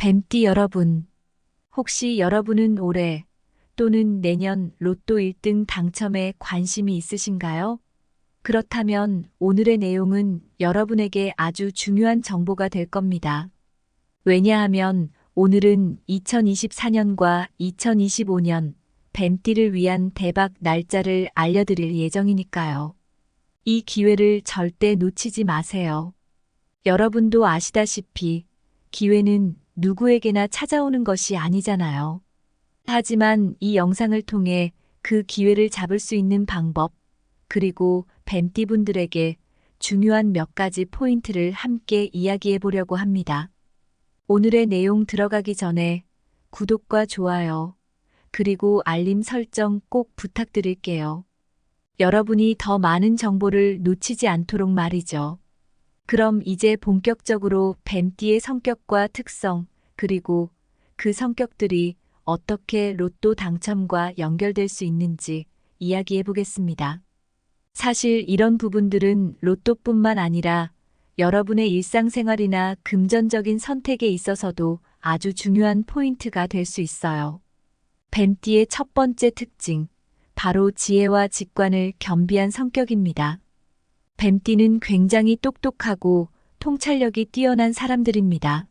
뱀띠 여러분, 혹시 여러분은 올해 또는 내년 로또 1등 당첨에 관심이 있으신가요? 그렇다면 오늘의 내용은 여러분에게 아주 중요한 정보가 될 겁니다. 왜냐하면 오늘은 2024년과 2025년 뱀띠를 위한 대박 날짜를 알려드릴 예정이니까요. 이 기회를 절대 놓치지 마세요. 여러분도 아시다시피 기회는 누구에게나 찾아오는 것이 아니잖아요. 하지만 이 영상을 통해 그 기회를 잡을 수 있는 방법, 그리고 뱀띠 분들에게 중요한 몇 가지 포인트를 함께 이야기해 보려고 합니다. 오늘의 내용 들어가기 전에 구독과 좋아요, 그리고 알림 설정 꼭 부탁드릴게요. 여러분이 더 많은 정보를 놓치지 않도록 말이죠. 그럼 이제 본격적으로 뱀띠의 성격과 특성, 그리고 그 성격들이 어떻게 로또 당첨과 연결될 수 있는지 이야기해 보겠습니다. 사실 이런 부분들은 로또뿐만 아니라 여러분의 일상생활이나 금전적인 선택에 있어서도 아주 중요한 포인트가 될 수 있어요. 뱀띠의 첫 번째 특징, 바로 지혜와 직관을 겸비한 성격입니다. 뱀띠는 굉장히 똑똑하고 통찰력이 뛰어난 사람들입니다.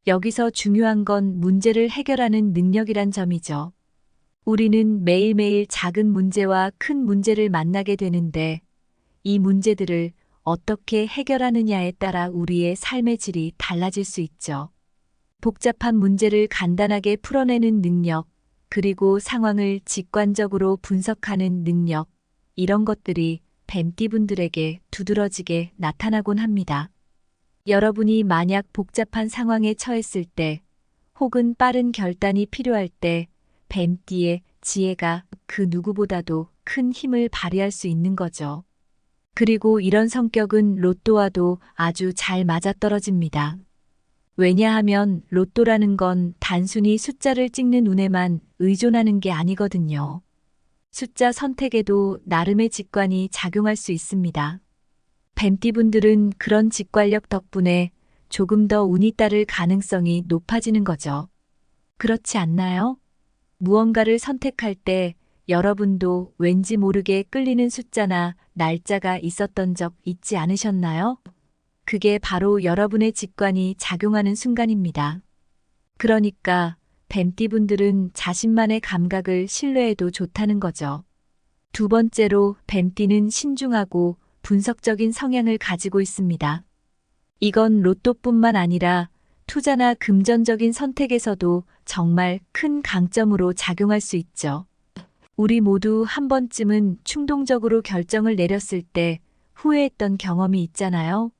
여기서 중요한 건 문제를 해결하는 능력이란 점이죠. 우리는 매일매일 작은 문제와 큰 문제를 만나게 되는데 이 문제들을 어떻게 해결하느냐에 따라 우리의 삶의 질이 달라질 수 있죠. 복잡한 문제를 간단하게 풀어내는 능력, 그리고 상황을 직관적으로 분석하는 능력, 이런 것들이 뱀띠 분들에게 두드러지게 나타나곤 합니다. 여러분이 만약 복잡한 상황에 처했을 때, 혹은 빠른 결단이 필요할 때, 뱀띠의 지혜가 그 누구보다도 큰 힘을 발휘할 수 있는 거죠. 그리고 이런 성격은 로또와도 아주 잘 맞아떨어집니다. 왜냐하면 로또라는 건 단순히 숫자를 찍는 운에만 의존하는 게 아니거든요. 숫자 선택에도 나름의 직관이 작용할 수 있습니다. 뱀띠분들은 그런 직관력 덕분에 조금 더 운이 따를 가능성이 높아지는 거죠. 그렇지 않나요? 무언가를 선택할 때 여러분도 왠지 모르게 끌리는 숫자나 날짜가 있었던 적 있지 않으셨나요? 그게 바로 여러분의 직관이 작용하는 순간입니다. 그러니까 뱀띠분들은 자신만의 감각을 신뢰해도 좋다는 거죠. 두 번째로 뱀띠는 신중하고 분석적인 성향을 가지고 있습니다. 이건 로또뿐만 아니라 투자나 금전적인 선택에서도 정말 큰 강점으로 작용할 수 있죠. 우리 모두 한 번쯤은 충동적으로 결정을 내렸을 때 후회했던 경험이 있잖아요.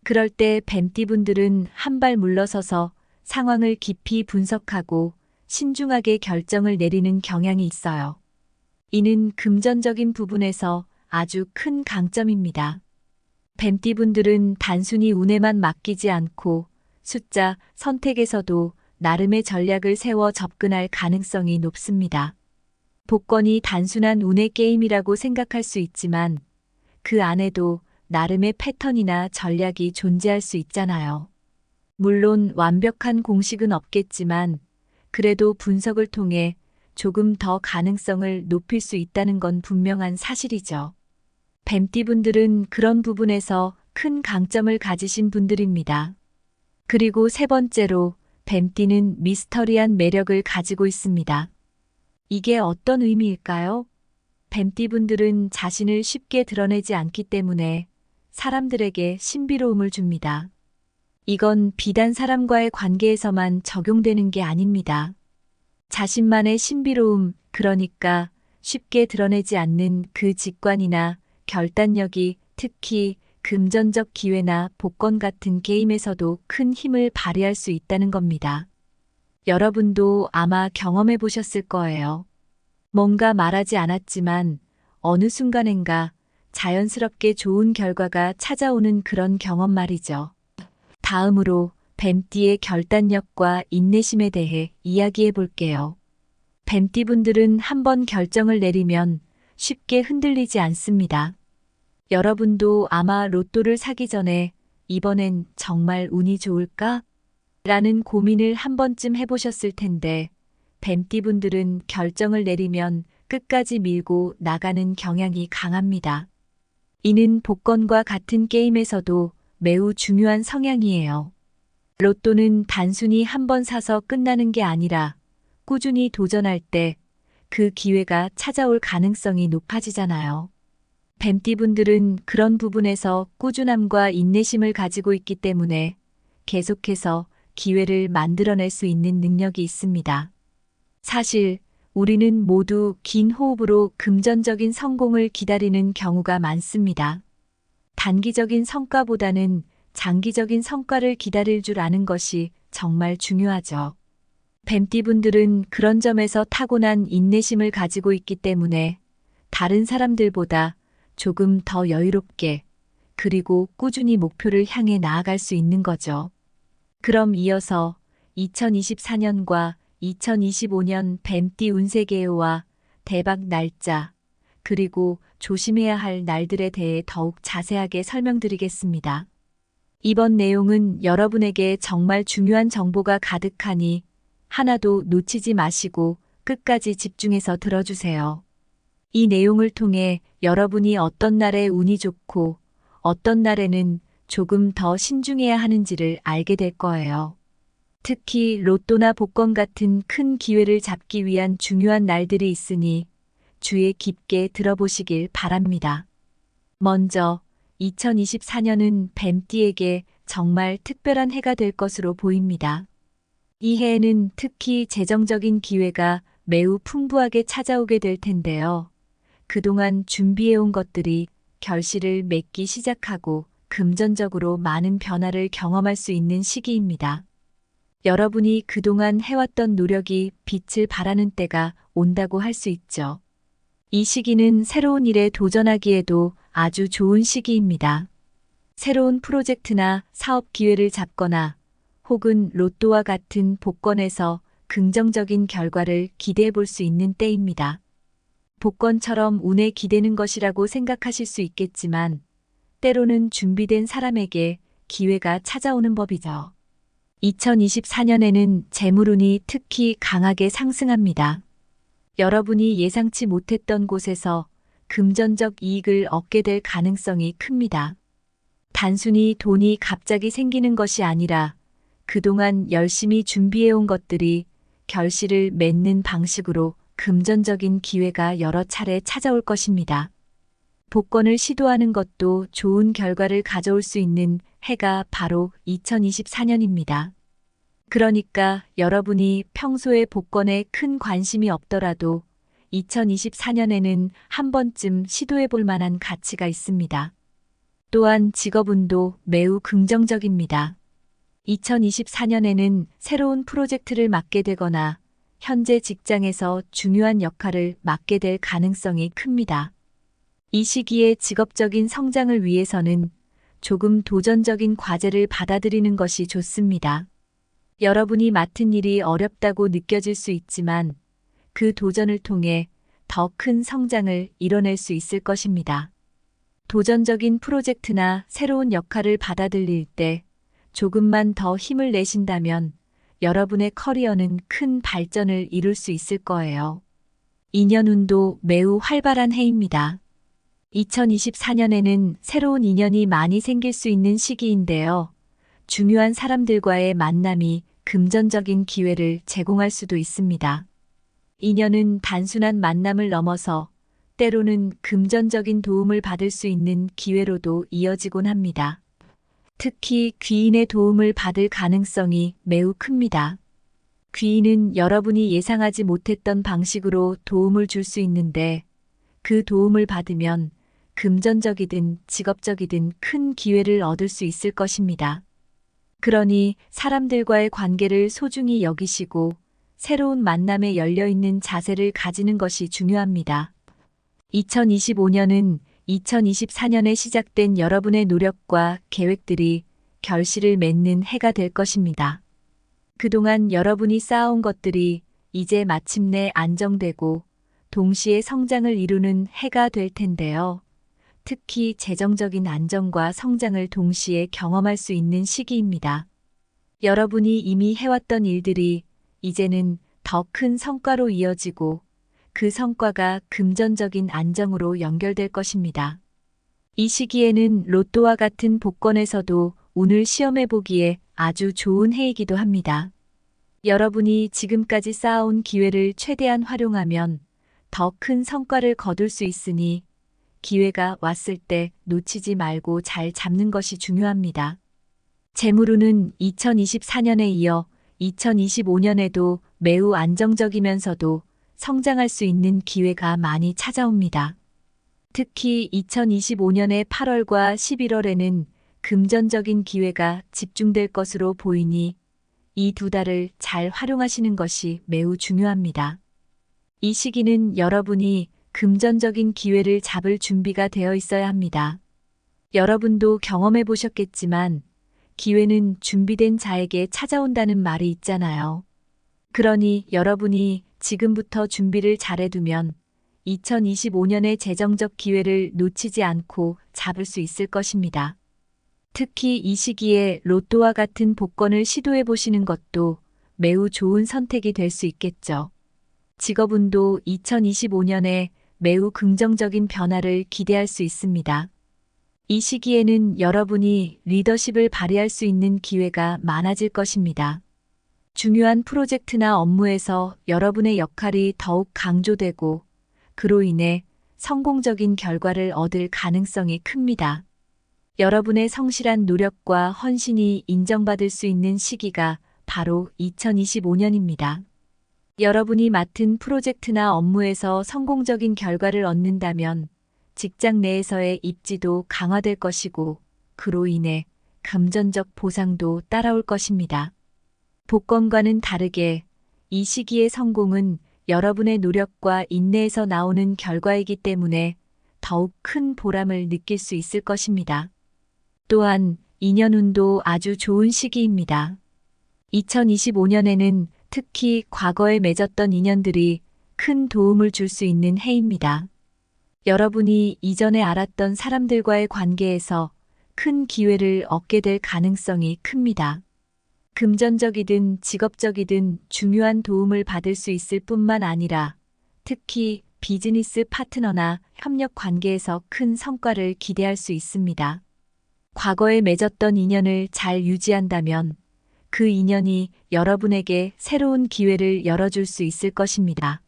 그럴 때 뱀띠분들은 한 발 물러서서 상황을 깊이 분석하고 신중하게 결정을 내리는 경향이 있어요. 이는 금전적인 부분에서 아주 큰 강점입니다. 뱀띠분들은 단순히 운에만 맡기지 않고 숫자 선택에서도 나름의 전략을 세워 접근할 가능성이 높습니다. 복권이 단순한 운의 게임이라고 생각할 수 있지만 그 안에도 나름의 패턴이나 전략이 존재할 수 있잖아요. 물론 완벽한 공식은 없겠지만 그래도 분석을 통해 조금 더 가능성을 높일 수 있다는 건 분명한 사실이죠. 뱀띠분들은 그런 부분에서 큰 강점을 가지신 분들입니다. 그리고 세 번째로 뱀띠는 미스터리한 매력을 가지고 있습니다. 이게 어떤 의미일까요? 뱀띠분들은 자신을 쉽게 드러내지 않기 때문에 사람들에게 신비로움을 줍니다. 이건 비단 사람과의 관계에서만 적용되는 게 아닙니다. 자신만의 신비로움, 그러니까 쉽게 드러내지 않는 그 직관이나 결단력이 특히 금전적 기회나 복권 같은 게임에서도 큰 힘을 발휘할 수 있다는 겁니다. 여러분도 아마 경험해 보셨을 거예요. 뭔가 말하지 않았지만 어느 순간엔가 자연스럽게 좋은 결과가 찾아오는 그런 경험 말이죠. 다음으로 뱀띠의 결단력과 인내심에 대해 이야기해 볼게요. 뱀띠분들은 한번 결정을 내리면 쉽게 흔들리지 않습니다. 여러분도 아마 로또를 사기 전에 이번엔 정말 운이 좋을까? 라는 고민을 한 번쯤 해보셨을 텐데, 뱀띠분들은 결정을 내리면 끝까지 밀고 나가는 경향이 강합니다. 이는 복권과 같은 게임에서도 매우 중요한 성향이에요. 로또는 단순히 한 번 사서 끝나는 게 아니라 꾸준히 도전할 때 그 기회가 찾아올 가능성이 높아지잖아요. 뱀띠분들은 그런 부분에서 꾸준함과 인내심을 가지고 있기 때문에 계속해서 기회를 만들어낼 수 있는 능력이 있습니다. 사실 우리는 모두 긴 호흡으로 금전적인 성공을 기다리는 경우가 많습니다. 단기적인 성과보다는 장기적인 성과를 기다릴 줄 아는 것이 정말 중요하죠. 뱀띠분들은 그런 점에서 타고난 인내심을 가지고 있기 때문에 다른 사람들보다 조금 더 여유롭게 그리고 꾸준히 목표를 향해 나아갈 수 있는 거죠. 그럼 이어서 2024년과 2025년 뱀띠 운세개요와 대박 날짜, 그리고 조심해야 할 날들에 대해 더욱 자세하게 설명드리겠습니다. 이번 내용은 여러분에게 정말 중요한 정보가 가득하니 하나도 놓치지 마시고 끝까지 집중해서 들어주세요. 이 내용을 통해 여러분이 어떤 날에 운이 좋고 어떤 날에는 조금 더 신중해야 하는지를 알게 될 거예요. 특히 로또나 복권 같은 큰 기회를 잡기 위한 중요한 날들이 있으니 주의 깊게 들어보시길 바랍니다. 먼저 2024년은 뱀띠에게 정말 특별한 해가 될 것으로 보입니다. 이 해에는 특히 재정적인 기회가 매우 풍부하게 찾아오게 될 텐데요. 그동안 준비해온 것들이 결실을 맺기 시작하고 금전적으로 많은 변화를 경험할 수 있는 시기입니다. 여러분이 그동안 해왔던 노력이 빛을 발하는 때가 온다고 할 수 있죠. 이 시기는 새로운 일에 도전하기에도 아주 좋은 시기입니다. 새로운 프로젝트나 사업 기회를 잡거나 혹은 로또와 같은 복권에서 긍정적인 결과를 기대해 볼 수 있는 때입니다. 복권처럼 운에 기대는 것이라고 생각하실 수 있겠지만 때로는 준비된 사람에게 기회가 찾아오는 법이죠. 2024년에는 재물운이 특히 강하게 상승합니다. 여러분이 예상치 못했던 곳에서 금전적 이익을 얻게 될 가능성이 큽니다. 단순히 돈이 갑자기 생기는 것이 아니라 그동안 열심히 준비해온 것들이 결실을 맺는 방식으로 금전적인 기회가 여러 차례 찾아올 것입니다. 복권을 시도하는 것도 좋은 결과를 가져올 수 있는 해가 바로 2024년입니다. 그러니까 여러분이 평소에 복권에 큰 관심이 없더라도 2024년에는 한 번쯤 시도해 볼 만한 가치가 있습니다. 또한 직업운도 매우 긍정적입니다. 2024년에는 새로운 프로젝트를 맡게 되거나 현재 직장에서 중요한 역할을 맡게 될 가능성이 큽니다. 이 시기에 직업적인 성장을 위해서는 조금 도전적인 과제를 받아들이는 것이 좋습니다. 여러분이 맡은 일이 어렵다고 느껴질 수 있지만 그 도전을 통해 더 큰 성장을 이뤄낼 수 있을 것입니다. 도전적인 프로젝트나 새로운 역할을 받아들일 때 조금만 더 힘을 내신다면 여러분의 커리어는 큰 발전을 이룰 수 있을 거예요. 인연운도 매우 활발한 해입니다. 2024년에는 새로운 인연이 많이 생길 수 있는 시기인데요. 중요한 사람들과의 만남이 금전적인 기회를 제공할 수도 있습니다. 인연은 단순한 만남을 넘어서 때로는 금전적인 도움을 받을 수 있는 기회로도 이어지곤 합니다. 특히 귀인의 도움을 받을 가능성이 매우 큽니다. 귀인은 여러분이 예상하지 못했던 방식으로 도움을 줄 수 있는데 그 도움을 받으면 금전적이든 직업적이든 큰 기회를 얻을 수 있을 것입니다. 그러니 사람들과의 관계를 소중히 여기시고 새로운 만남에 열려있는 자세를 가지는 것이 중요합니다. 2025년은 2024년에 시작된 여러분의 노력과 계획들이 결실을 맺는 해가 될 것입니다. 그동안 여러분이 쌓아온 것들이 이제 마침내 안정되고 동시에 성장을 이루는 해가 될 텐데요. 특히 재정적인 안정과 성장을 동시에 경험할 수 있는 시기입니다. 여러분이 이미 해왔던 일들이 이제는 더 큰 성과로 이어지고 그 성과가 금전적인 안정으로 연결될 것입니다. 이 시기에는 로또와 같은 복권에서도 운을 시험해보기에 아주 좋은 해이기도 합니다. 여러분이 지금까지 쌓아온 기회를 최대한 활용하면 더 큰 성과를 거둘 수 있으니 기회가 왔을 때 놓치지 말고 잘 잡는 것이 중요합니다. 재물운은 2024년에 이어 2025년에도 매우 안정적이면서도 성장할 수 있는 기회가 많이 찾아옵니다. 특히 2025년의 8월과 11월에는 금전적인 기회가 집중될 것으로 보이니 이 두 달을 잘 활용하시는 것이 매우 중요합니다. 이 시기는 여러분이 금전적인 기회를 잡을 준비가 되어 있어야 합니다. 여러분도 경험해 보셨겠지만 기회는 준비된 자에게 찾아온다는 말이 있잖아요. 그러니 여러분이 지금부터 준비를 잘해두면 2025년의 재정적 기회를 놓치지 않고 잡을 수 있을 것입니다. 특히 이 시기에 로또와 같은 복권을 시도해 보시는 것도 매우 좋은 선택이 될 수 있겠죠. 직업운도 2025년에 매우 긍정적인 변화를 기대할 수 있습니다. 이 시기에는 여러분이 리더십을 발휘할 수 있는 기회가 많아질 것입니다. 중요한 프로젝트나 업무에서 여러분의 역할이 더욱 강조되고 그로 인해 성공적인 결과를 얻을 가능성이 큽니다. 여러분의 성실한 노력과 헌신이 인정받을 수 있는 시기가 바로 2025년입니다. 여러분이 맡은 프로젝트나 업무에서 성공적인 결과를 얻는다면 직장 내에서의 입지도 강화될 것이고 그로 인해 금전적 보상도 따라올 것입니다. 복권과는 다르게 이 시기의 성공은 여러분의 노력과 인내에서 나오는 결과이기 때문에 더욱 큰 보람을 느낄 수 있을 것입니다. 또한 인연운도 아주 좋은 시기입니다. 2025년에는 특히 과거에 맺었던 인연들이 큰 도움을 줄 수 있는 해입니다. 여러분이 이전에 알았던 사람들과의 관계에서 큰 기회를 얻게 될 가능성이 큽니다. 금전적이든 직업적이든 중요한 도움을 받을 수 있을 뿐만 아니라 특히 비즈니스 파트너나 협력 관계에서 큰 성과를 기대할 수 있습니다. 과거에 맺었던 인연을 잘 유지한다면 그 인연이 여러분에게 새로운 기회를 열어줄 수 있을 것입니다.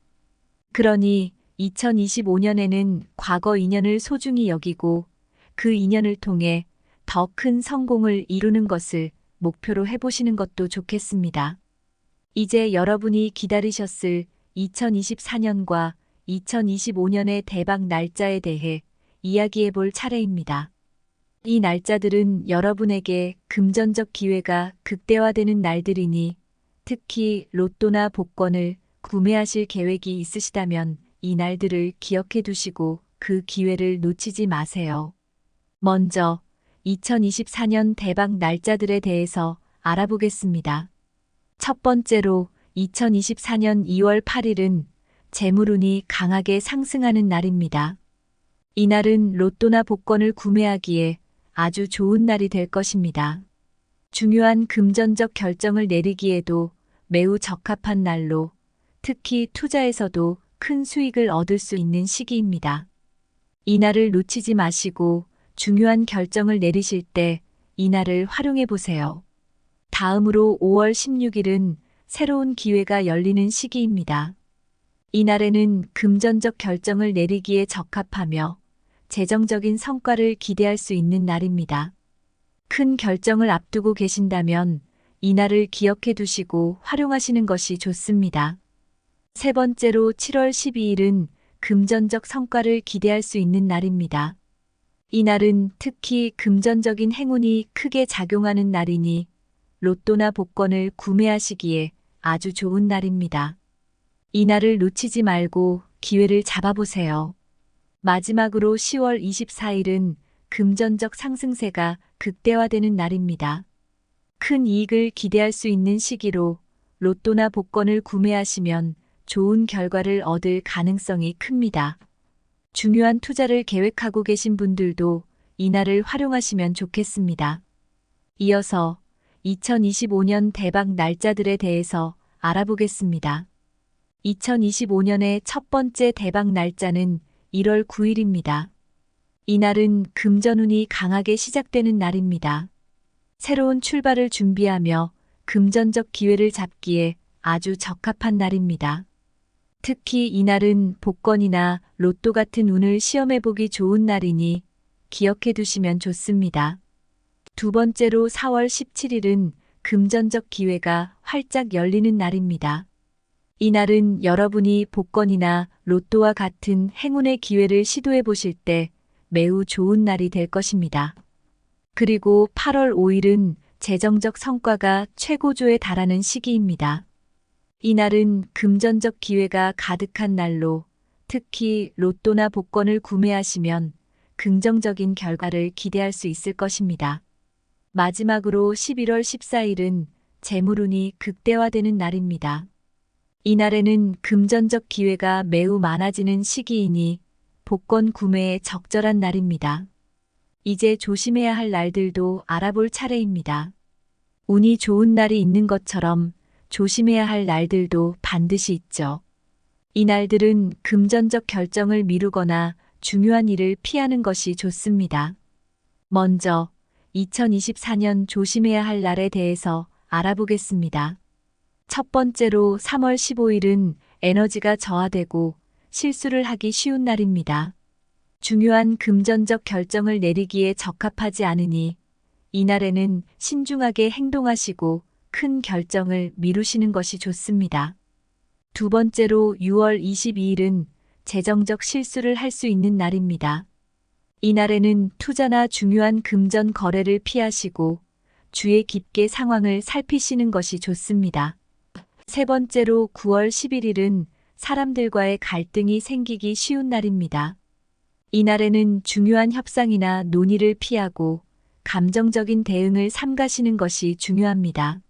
그러니 2025년에는 과거 인연을 소중히 여기고 그 인연을 통해 더 큰 성공을 이루는 것을 목표로 해보시는 것도 좋겠습니다. 이제 여러분이 기다리셨을 2024년과 2025년의 대박 날짜에 대해 이야기해 볼 차례입니다. 이 날짜들은 여러분에게 금전적 기회가 극대화되는 날들이니 특히 로또나 복권을 구매하실 계획이 있으시다면 이 날들을 기억해 두시고 그 기회를 놓치지 마세요. 먼저 2024년 대박 날짜들에 대해서 알아보겠습니다. 첫 번째로 2024년 2월 8일은 재물운이 강하게 상승하는 날입니다. 이날은 로또나 복권을 구매하기에 아주 좋은 날이 될 것입니다. 중요한 금전적 결정을 내리기에도 매우 적합한 날로 특히 투자에서도 큰 수익을 얻을 수 있는 시기입니다. 이 날을 놓치지 마시고 중요한 결정을 내리실 때 이 날을 활용해 보세요. 다음으로 5월 16일은 새로운 기회가 열리는 시기입니다. 이 날에는 금전적 결정을 내리기에 적합하며 재정적인 성과를 기대할 수 있는 날입니다. 큰 결정을 앞두고 계신다면 이 날을 기억해 두시고 활용하시는 것이 좋습니다. 세 번째로 7월 12일은 금전적 성과를 기대할 수 있는 날입니다. 이 날은 특히 금전적인 행운이 크게 작용하는 날이니 로또나 복권을 구매하시기에 아주 좋은 날입니다. 이 날을 놓치지 말고 기회를 잡아보세요. 마지막으로 10월 24일은 금전적 상승세가 극대화되는 날입니다. 큰 이익을 기대할 수 있는 시기로 로또나 복권을 구매하시면 좋은 결과를 얻을 가능성이 큽니다. 중요한 투자를 계획하고 계신 분들도 이 날을 활용하시면 좋겠습니다. 이어서 2025년 대박 날짜들에 대해서 알아보겠습니다. 2025년의 첫 번째 대박 날짜는 1월 9일입니다. 이날은 금전운이 강하게 시작되는 날입니다. 새로운 출발을 준비하며 금전적 기회를 잡기에 아주 적합한 날입니다. 특히 이날은 복권이나 로또 같은 운을 시험해보기 좋은 날이니 기억해 두시면 좋습니다. 두 번째로 4월 17일은 금전적 기회가 활짝 열리는 날입니다. 이날은 여러분이 복권이나 로또와 같은 행운의 기회를 시도해 보실 때 매우 좋은 날이 될 것입니다. 그리고 8월 5일은 재정적 성과가 최고조에 달하는 시기입니다. 이날은 금전적 기회가 가득한 날로 특히 로또나 복권을 구매하시면 긍정적인 결과를 기대할 수 있을 것입니다. 마지막으로 11월 14일은 재물운이 극대화되는 날입니다. 이날에는 금전적 기회가 매우 많아지는 시기이니 복권 구매에 적절한 날입니다. 이제 조심해야 할 날들도 알아볼 차례입니다. 운이 좋은 날이 있는 것처럼 조심해야 할 날들도 반드시 있죠. 이 날들은 금전적 결정을 미루거나 중요한 일을 피하는 것이 좋습니다. 먼저 2024년 조심해야 할 날에 대해서 알아보겠습니다. 첫 번째로 3월 15일은 에너지가 저하되고 실수를 하기 쉬운 날입니다. 중요한 금전적 결정을 내리기에 적합하지 않으니 이날에는 신중하게 행동하시고 큰 결정을 미루시는 것이 좋습니다. 두 번째로 6월 22일은 재정적 실수를 할 수 있는 날입니다. 이날에는 투자나 중요한 금전 거래를 피하시고 주의 깊게 상황을 살피시는 것이 좋습니다. 세 번째로 9월 11일은 사람들과의 갈등이 생기기 쉬운 날입니다. 이날에는 중요한 협상이나 논의를 피하고 감정적인 대응을 삼가시는 것이 중요합니다.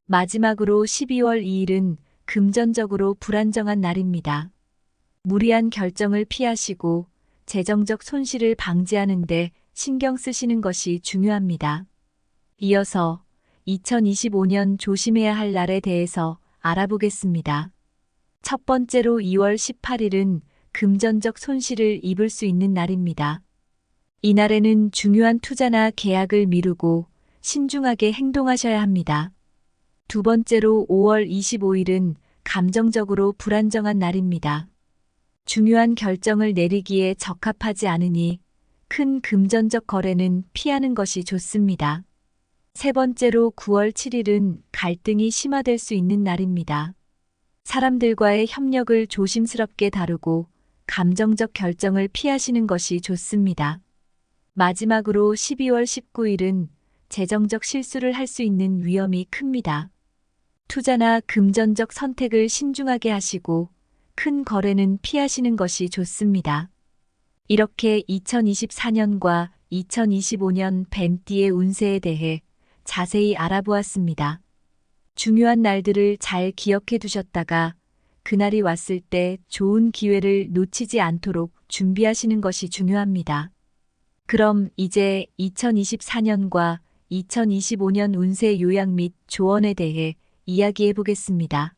마지막으로 12월 2일은 금전적으로 불안정한 날입니다. 무리한 결정을 피하시고 재정적 손실을 방지하는 데 신경 쓰시는 것이 중요합니다. 이어서 2025년 조심해야 할 날에 대해서 알아보겠습니다. 첫 번째로 2월 18일은 금전적 손실을 입을 수 있는 날입니다. 이날에는 중요한 투자나 계약을 미루고 신중하게 행동하셔야 합니다. 두 번째로 5월 25일은 감정적으로 불안정한 날입니다. 중요한 결정을 내리기에 적합하지 않으니 큰 금전적 거래는 피하는 것이 좋습니다. 세 번째로 9월 7일은 갈등이 심화될 수 있는 날입니다. 사람들과의 협력을 조심스럽게 다루고 감정적 결정을 피하시는 것이 좋습니다. 마지막으로 12월 19일은 재정적 실수를 할 수 있는 위험이 큽니다. 투자나 금전적 선택을 신중하게 하시고 큰 거래는 피하시는 것이 좋습니다. 이렇게 2024년과 2025년 뱀띠의 운세에 대해 자세히 알아보았습니다. 중요한 날들을 잘 기억해 두셨다가 그날이 왔을 때 좋은 기회를 놓치지 않도록 준비하시는 것이 중요합니다. 그럼 이제 2024년과 2025년 운세 요약 및 조언에 대해 이야기해 보겠습니다.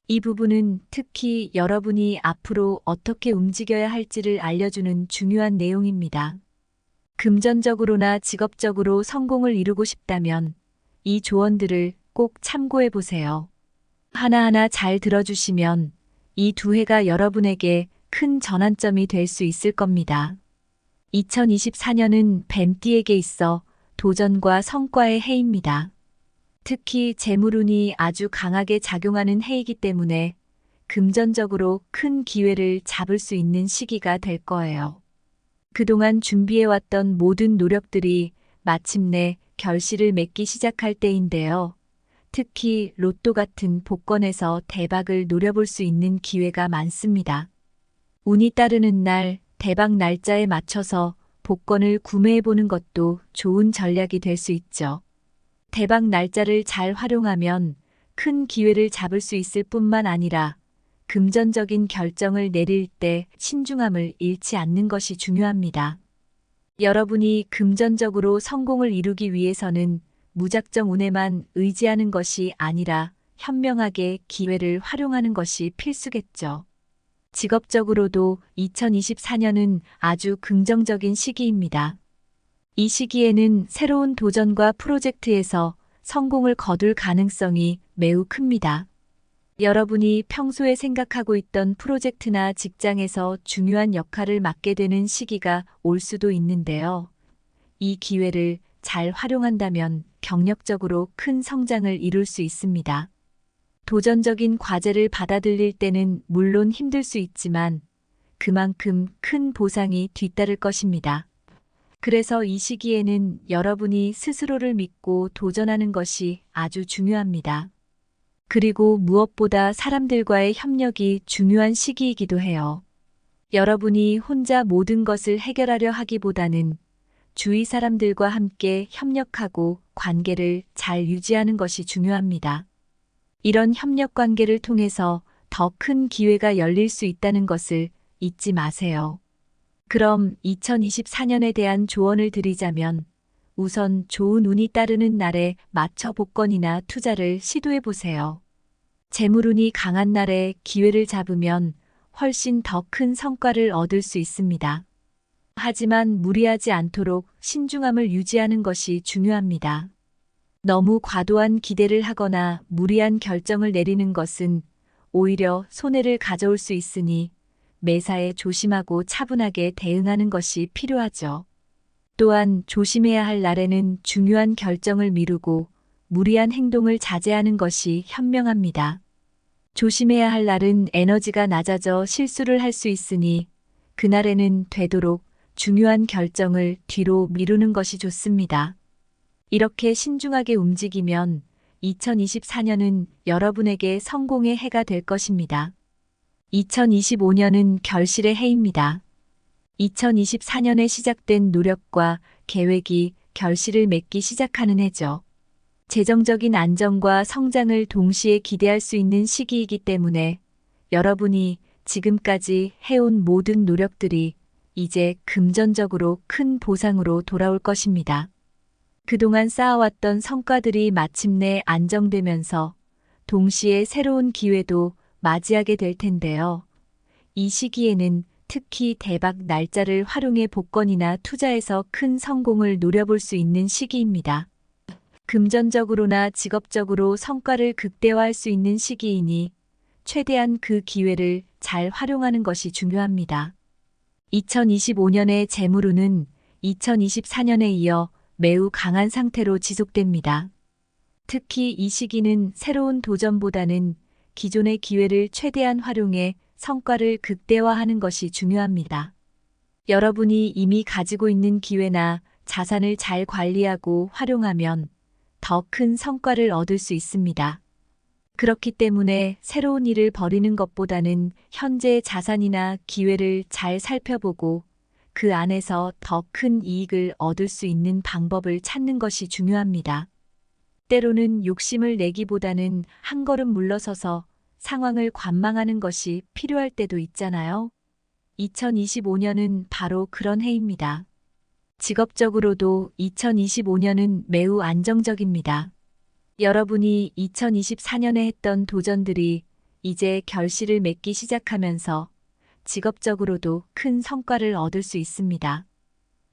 이 부분은 특히 여러분이 앞으로 어떻게 움직여야 할지를 알려주는 중요한 내용입니다. 금전적으로나 직업적으로 성공을 이루고 싶다면 이 조언들을 꼭 참고해 보세요. 하나하나 잘 들어주시면 이 두 해가 여러분에게 큰 전환점이 될 수 있을 겁니다. 2024년은 뱀띠에게 있어 도전과 성과의 해입니다. 특히 재물운이 아주 강하게 작용하는 해이기 때문에 금전적으로 큰 기회를 잡을 수 있는 시기가 될 거예요. 그동안 준비해왔던 모든 노력들이 마침내 결실을 맺기 시작할 때인데요. 특히 로또 같은 복권에서 대박을 노려볼 수 있는 기회가 많습니다. 운이 따르는 날, 대박 날짜에 맞춰서 복권을 구매해보는 것도 좋은 전략이 될 수 있죠. 대박 날짜를 잘 활용하면 큰 기회를 잡을 수 있을 뿐만 아니라 금전적인 결정을 내릴 때 신중함을 잃지 않는 것이 중요합니다. 여러분이 금전적으로 성공을 이루기 위해서는 무작정 운에만 의지하는 것이 아니라 현명하게 기회를 활용하는 것이 필수겠죠. 직업적으로도 2024년은 아주 긍정적인 시기입니다. 이 시기에는 새로운 도전과 프로젝트에서 성공을 거둘 가능성이 매우 큽니다. 여러분이 평소에 생각하고 있던 프로젝트나 직장에서 중요한 역할을 맡게 되는 시기가 올 수도 있는데요. 이 기회를 잘 활용한다면 경력적으로 큰 성장을 이룰 수 있습니다. 도전적인 과제를 받아들일 때는 물론 힘들 수 있지만 그만큼 큰 보상이 뒤따를 것입니다. 그래서 이 시기에는 여러분이 스스로를 믿고 도전하는 것이 아주 중요합니다. 그리고 무엇보다 사람들과의 협력이 중요한 시기이기도 해요. 여러분이 혼자 모든 것을 해결하려 하기보다는 주위 사람들과 함께 협력하고 관계를 잘 유지하는 것이 중요합니다. 이런 협력 관계를 통해서 더 큰 기회가 열릴 수 있다는 것을 잊지 마세요. 그럼 2024년에 대한 조언을 드리자면 우선 좋은 운이 따르는 날에 맞춰 복권이나 투자를 시도해 보세요. 재물운이 강한 날에 기회를 잡으면 훨씬 더 큰 성과를 얻을 수 있습니다. 하지만 무리하지 않도록 신중함을 유지하는 것이 중요합니다. 너무 과도한 기대를 하거나 무리한 결정을 내리는 것은 오히려 손해를 가져올 수 있으니 매사에 조심하고 차분하게 대응하는 것이 필요하죠. 또한 조심해야 할 날에는 중요한 결정을 미루고 무리한 행동을 자제하는 것이 현명합니다. 조심해야 할 날은 에너지가 낮아져 실수를 할 수 있으니 그날에는 되도록 중요한 결정을 뒤로 미루는 것이 좋습니다. 이렇게 신중하게 움직이면 2024년은 여러분에게 성공의 해가 될 것입니다. 2025년은 결실의 해입니다. 2024년에 시작된 노력과 계획이 결실을 맺기 시작하는 해죠. 재정적인 안정과 성장을 동시에 기대할 수 있는 시기이기 때문에 여러분이 지금까지 해온 모든 노력들이 이제 금전적으로 큰 보상으로 돌아올 것입니다. 그동안 쌓아왔던 성과들이 마침내 안정되면서 동시에 새로운 기회도 맞이하게 될 텐데요. 이 시기에는 특히 대박 날짜를 활용해 복권이나 투자에서 큰 성공을 노려볼 수 있는 시기입니다. 금전적으로나 직업적으로 성과를 극대화할 수 있는 시기이니 최대한 그 기회를 잘 활용하는 것이 중요합니다. 2025년의 재물운은 2024년에 이어 매우 강한 상태로 지속됩니다. 특히 이 시기는 새로운 도전보다는 기존의 기회를 최대한 활용해 성과를 극대화하는 것이 중요합니다. 여러분이 이미 가지고 있는 기회나 자산을 잘 관리하고 활용하면 더 큰 성과를 얻을 수 있습니다. 그렇기 때문에 새로운 일을 벌이는 것보다는 현재의 자산이나 기회를 잘 살펴보고 그 안에서 더 큰 이익을 얻을 수 있는 방법을 찾는 것이 중요합니다. 때로는 욕심을 내기보다는 한 걸음 물러서서 상황을 관망하는 것이 필요할 때도 있잖아요. 2025년은 바로 그런 해입니다. 직업적으로도 2025년은 매우 안정적입니다. 여러분이 2024년에 했던 도전들이 이제 결실을 맺기 시작하면서 직업적으로도 큰 성과를 얻을 수 있습니다.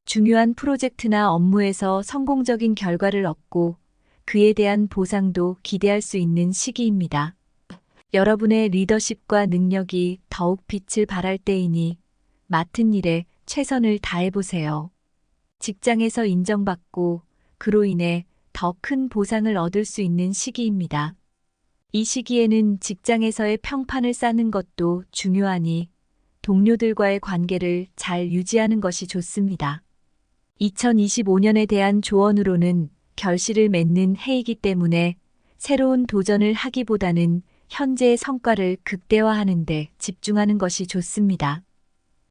중요한 프로젝트나 업무에서 성공적인 결과를 얻고 그에 대한 보상도 기대할 수 있는 시기입니다. 여러분의 리더십과 능력이 더욱 빛을 발할 때이니 맡은 일에 최선을 다해보세요. 직장에서 인정받고 그로 인해 더 큰 보상을 얻을 수 있는 시기입니다. 이 시기에는 직장에서의 평판을 쌓는 것도 중요하니 동료들과의 관계를 잘 유지하는 것이 좋습니다. 2025년에 대한 조언으로는 결실을 맺는 해이기 때문에 새로운 도전을 하기보다는 현재의 성과를 극대화하는 데 집중하는 것이 좋습니다.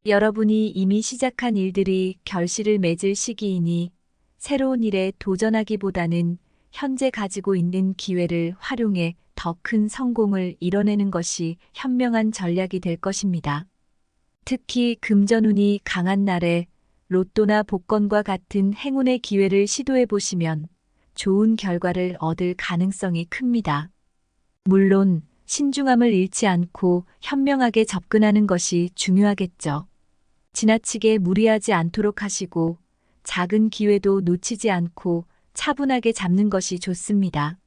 여러분이 이미 시작한 일들이 결실을 맺을 시기이니 새로운 일에 도전하기보다는 현재 가지고 있는 기회를 활용해 더 큰 성공을 이뤄내는 것이 현명한 전략이 될 것입니다. 특히 금전운이 강한 날에 로또나 복권과 같은 행운의 기회를 시도해 보시면 좋은 결과를 얻을 가능성이 큽니다. 물론 신중함을 잃지 않고 현명하게 접근하는 것이 중요하겠죠. 지나치게 무리하지 않도록 하시고 작은 기회도 놓치지 않고 차분하게 잡는 것이 좋습니다.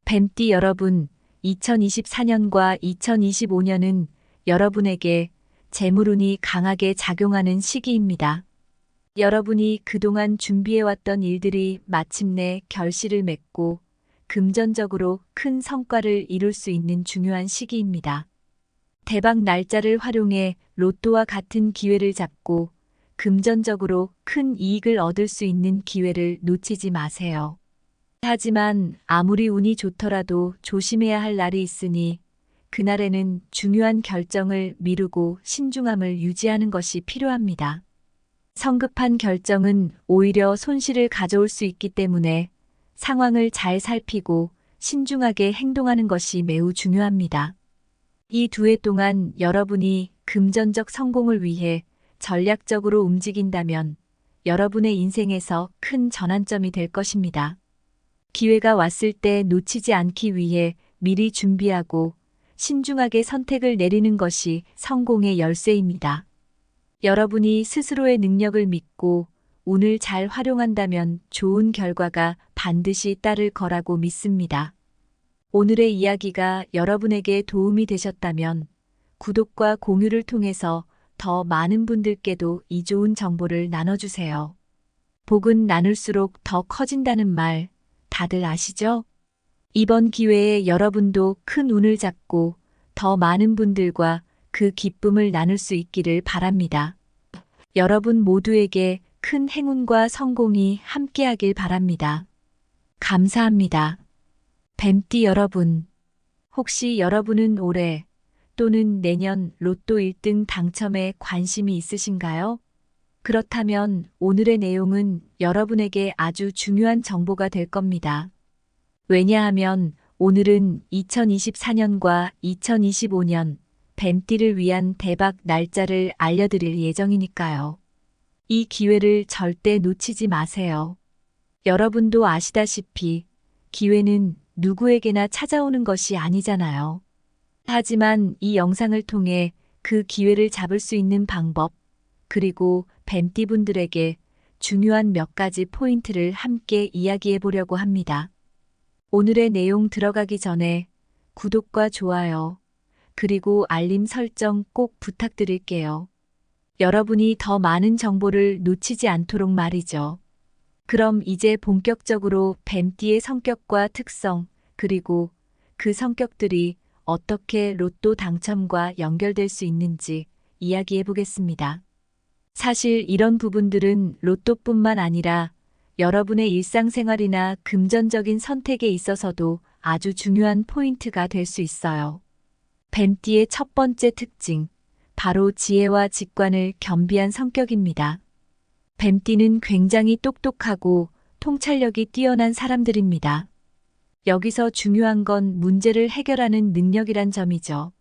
뱀띠 여러분, 2024년과 2025년은 여러분에게 재물운이 강하게 작용하는 시기입니다. 여러분이 그동안 준비해왔던 일들이 마침내 결실을 맺고 금전적으로 큰 성과를 이룰 수 있는 중요한 시기입니다. 대박 날짜를 활용해 로또와 같은 기회를 잡고 금전적으로 큰 이익을 얻을 수 있는 기회를 놓치지 마세요. 하지만 아무리 운이 좋더라도 조심해야 할 날이 있으니 그날에는 중요한 결정을 미루고 신중함을 유지하는 것이 필요합니다. 성급한 결정은 오히려 손실을 가져올 수 있기 때문에 상황을 잘 살피고 신중하게 행동하는 것이 매우 중요합니다. 이 두 해 동안 여러분이 금전적 성공을 위해 전략적으로 움직인다면 여러분의 인생에서 큰 전환점이 될 것입니다. 기회가 왔을 때 놓치지 않기 위해 미리 준비하고 신중하게 선택을 내리는 것이 성공의 열쇠입니다. 여러분이 스스로의 능력을 믿고 운을 잘 활용한다면 좋은 결과가 반드시 따를 거라고 믿습니다. 오늘의 이야기가 여러분에게 도움이 되셨다면 구독과 공유를 통해서 더 많은 분들께도 이 좋은 정보를 나눠주세요. 복은 나눌수록 더 커진다는 말 다들 아시죠? 이번 기회에 여러분도 큰 운을 잡고 더 많은 분들과 그 기쁨을 나눌 수 있기를 바랍니다. 여러분 모두에게 큰 행운과 성공이 함께하길 바랍니다. 감사합니다. 뱀띠 여러분, 혹시 여러분은 올해 또는 내년 로또 1등 당첨에 관심이 있으신가요? 그렇다면 오늘의 내용은 여러분에게 아주 중요한 정보가 될 겁니다. 왜냐하면 오늘은 2024년과 2025년 뱀띠를 위한 대박 날짜를 알려드릴 예정이니까요. 이 기회를 절대 놓치지 마세요. 여러분도 아시다시피 기회는 누구에게나 찾아오는 것이 아니잖아요. 하지만 이 영상을 통해 그 기회를 잡을 수 있는 방법, 그리고 뱀띠 분들에게 중요한 몇 가지 포인트를 함께 이야기해 보려고 합니다. 오늘의 내용 들어가기 전에 구독과 좋아요, 그리고 알림 설정 꼭 부탁드릴게요. 여러분이 더 많은 정보를 놓치지 않도록 말이죠. 그럼 이제 본격적으로 뱀띠의 성격과 특성, 그리고 그 성격들이 어떻게 로또 당첨과 연결될 수 있는지 이야기해 보겠습니다. 사실 이런 부분들은 로또뿐만 아니라 여러분의 일상생활이나 금전적인 선택에 있어서도 아주 중요한 포인트가 될 수 있어요. 뱀띠의 첫 번째 특징, 바로 지혜와 직관을 겸비한 성격입니다. 뱀띠는 굉장히 똑똑하고 통찰력이 뛰어난 사람들입니다. 여기서 중요한 건 문제를 해결하는 능력이란 점이죠.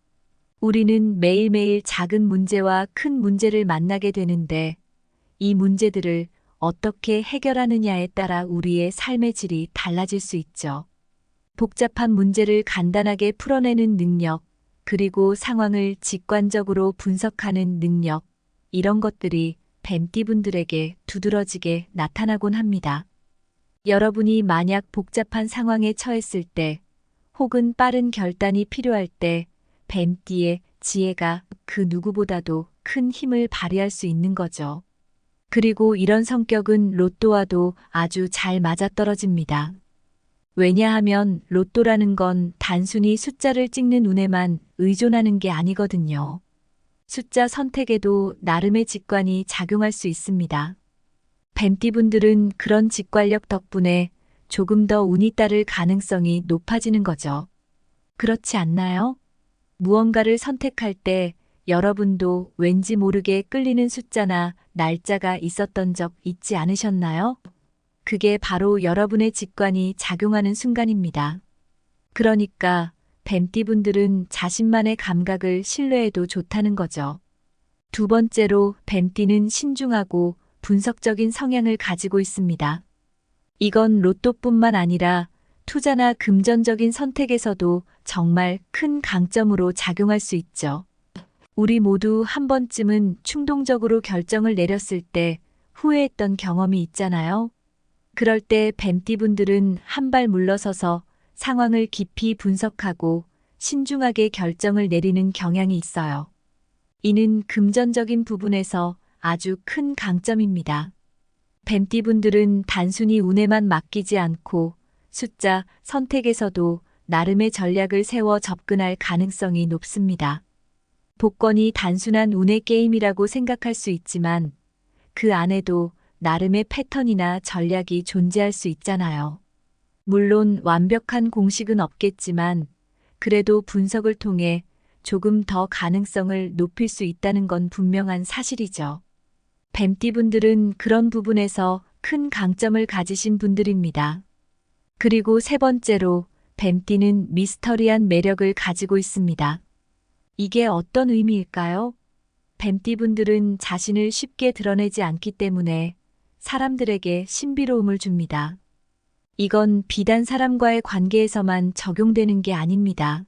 우리는 매일매일 작은 문제와 큰 문제를 만나게 되는데 이 문제들을 어떻게 해결하느냐에 따라 우리의 삶의 질이 달라질 수 있죠. 복잡한 문제를 간단하게 풀어내는 능력, 그리고 상황을 직관적으로 분석하는 능력, 이런 것들이 뱀띠분들에게 두드러지게 나타나곤 합니다. 여러분이 만약 복잡한 상황에 처했을 때 혹은 빠른 결단이 필요할 때 뱀띠의 지혜가 그 누구보다도 큰 힘을 발휘할 수 있는 거죠. 그리고 이런 성격은 로또와도 아주 잘 맞아떨어집니다. 왜냐하면 로또라는 건 단순히 숫자를 찍는 운에만 의존하는 게 아니거든요. 숫자 선택에도 나름의 직관이 작용할 수 있습니다. 뱀띠분들은 그런 직관력 덕분에 조금 더 운이 따를 가능성이 높아지는 거죠. 그렇지 않나요? 무언가를 선택할 때 여러분도 왠지 모르게 끌리는 숫자나 날짜가 있었던 적 있지 않으셨나요? 그게 바로 여러분의 직관이 작용하는 순간입니다. 그러니까 뱀띠분들은 자신만의 감각을 신뢰해도 좋다는 거죠. 두 번째로 뱀띠는 신중하고 분석적인 성향을 가지고 있습니다. 이건 로또뿐만 아니라 투자나 금전적인 선택에서도 정말 큰 강점으로 작용할 수 있죠. 우리 모두 한 번쯤은 충동적으로 결정을 내렸을 때 후회했던 경험이 있잖아요. 그럴 때 뱀띠분들은 한 발 물러서서 상황을 깊이 분석하고 신중하게 결정을 내리는 경향이 있어요. 이는 금전적인 부분에서 아주 큰 강점입니다. 뱀띠분들은 단순히 운에만 맡기지 않고 숫자, 선택에서도 나름의 전략을 세워 접근할 가능성이 높습니다. 복권이 단순한 운의 게임이라고 생각할 수 있지만 그 안에도 나름의 패턴이나 전략이 존재할 수 있잖아요. 물론 완벽한 공식은 없겠지만 그래도 분석을 통해 조금 더 가능성을 높일 수 있다는 건 분명한 사실이죠. 뱀띠분들은 그런 부분에서 큰 강점을 가지신 분들입니다. 그리고 세 번째로 뱀띠는 미스터리한 매력을 가지고 있습니다. 이게 어떤 의미일까요? 뱀띠분들은 자신을 쉽게 드러내지 않기 때문에 사람들에게 신비로움을 줍니다. 이건 비단 사람과의 관계에서만 적용되는 게 아닙니다.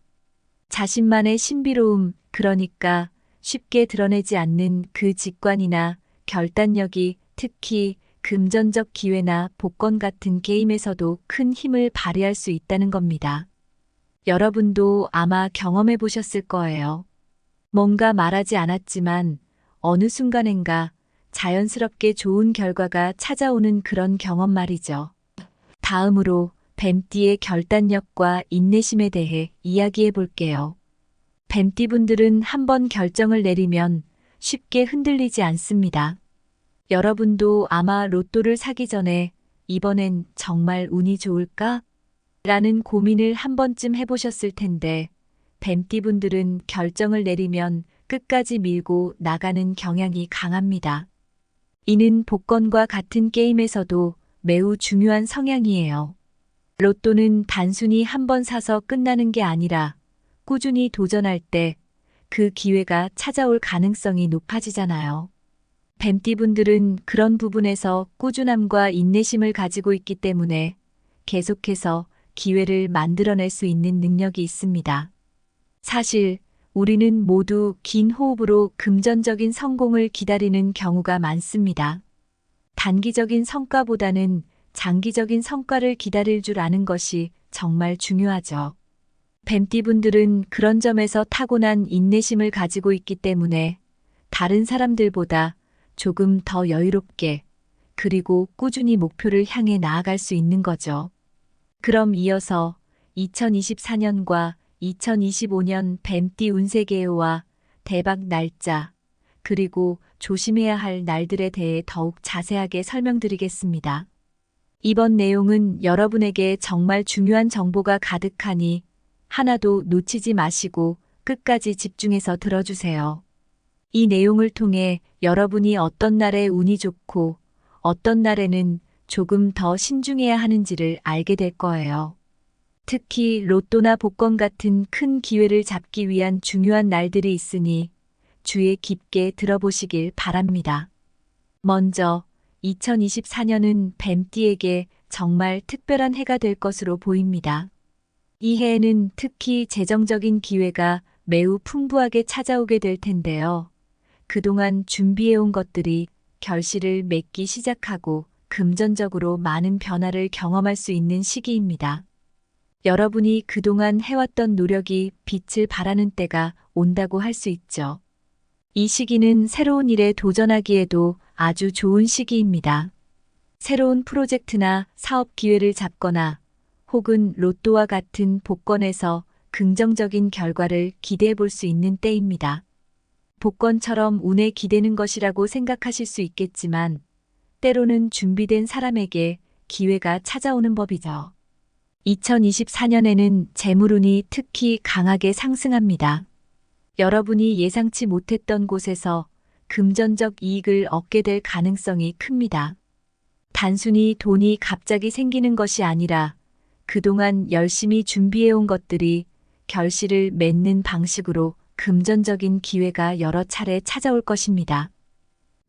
자신만의 신비로움, 그러니까 쉽게 드러내지 않는 그 직관이나 결단력이 특히 금전적 기회나 복권 같은 게임에서도 큰 힘을 발휘할 수 있다는 겁니다. 여러분도 아마 경험해 보셨을 거예요. 뭔가 말하지 않았지만 어느 순간엔가 자연스럽게 좋은 결과가 찾아오는 그런 경험 말이죠. 다음으로 뱀띠의 결단력과 인내심에 대해 이야기해 볼게요. 뱀띠분들은 한번 결정을 내리면 쉽게 흔들리지 않습니다. 여러분도 아마 로또를 사기 전에 이번엔 정말 운이 좋을까? 라는 고민을 한 번쯤 해보셨을 텐데 뱀띠분들은 결정을 내리면 끝까지 밀고 나가는 경향이 강합니다. 이는 복권과 같은 게임에서도 매우 중요한 성향이에요. 로또는 단순히 한 번 사서 끝나는 게 아니라 꾸준히 도전할 때 그 기회가 찾아올 가능성이 높아지잖아요. 뱀띠분들은 그런 부분에서 꾸준함과 인내심을 가지고 있기 때문에 계속해서 기회를 만들어낼 수 있는 능력이 있습니다. 사실 우리는 모두 긴 호흡으로 금전적인 성공을 기다리는 경우가 많습니다. 단기적인 성과보다는 장기적인 성과를 기다릴 줄 아는 것이 정말 중요하죠. 뱀띠분들은 그런 점에서 타고난 인내심을 가지고 있기 때문에 다른 사람들보다 조금 더 여유롭게 그리고 꾸준히 목표를 향해 나아갈 수 있는 거죠. 그럼 이어서 2024년과 2025년 뱀띠 운세개요와 대박 날짜, 그리고 조심해야 할 날들에 대해 더욱 자세하게 설명드리겠습니다. 이번 내용은 여러분에게 정말 중요한 정보가 가득하니 하나도 놓치지 마시고 끝까지 집중해서 들어주세요. 이 내용을 통해 여러분이 어떤 날에 운이 좋고 어떤 날에는 조금 더 신중해야 하는지를 알게 될 거예요. 특히 로또나 복권 같은 큰 기회를 잡기 위한 중요한 날들이 있으니 주의 깊게 들어보시길 바랍니다. 먼저 2024년은 뱀띠에게 정말 특별한 해가 될 것으로 보입니다. 이 해에는 특히 재정적인 기회가 매우 풍부하게 찾아오게 될 텐데요. 그동안 준비해온 것들이 결실을 맺기 시작하고 금전적으로 많은 변화를 경험할 수 있는 시기입니다. 여러분이 그동안 해왔던 노력이 빛을 발하는 때가 온다고 할 수 있죠. 이 시기는 새로운 일에 도전하기에도 아주 좋은 시기입니다. 새로운 프로젝트나 사업 기회를 잡거나 혹은 로또와 같은 복권에서 긍정적인 결과를 기대해 볼 수 있는 때입니다. 복권처럼 운에 기대는 것이라고 생각하실 수 있겠지만 때로는 준비된 사람에게 기회가 찾아오는 법이죠. 2024년에는 재물운이 특히 강하게 상승합니다. 여러분이 예상치 못했던 곳에서 금전적 이익을 얻게 될 가능성이 큽니다. 단순히 돈이 갑자기 생기는 것이 아니라 그동안 열심히 준비해온 것들이 결실을 맺는 방식으로 금전적인 기회가 여러 차례 찾아올 것입니다.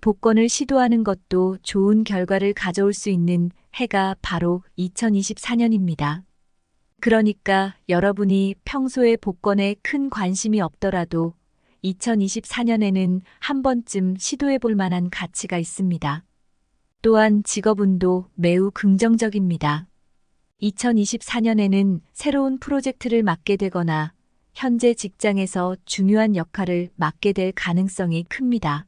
복권을 시도하는 것도 좋은 결과를 가져올 수 있는 해가 바로 2024년입니다. 그러니까 여러분이 평소에 복권에 큰 관심이 없더라도 2024년에는 한 번쯤 시도해 볼 만한 가치가 있습니다. 또한 직업운도 매우 긍정적입니다. 2024년에는 새로운 프로젝트를 맡게 되거나 현재 직장에서 중요한 역할을 맡게 될 가능성이 큽니다.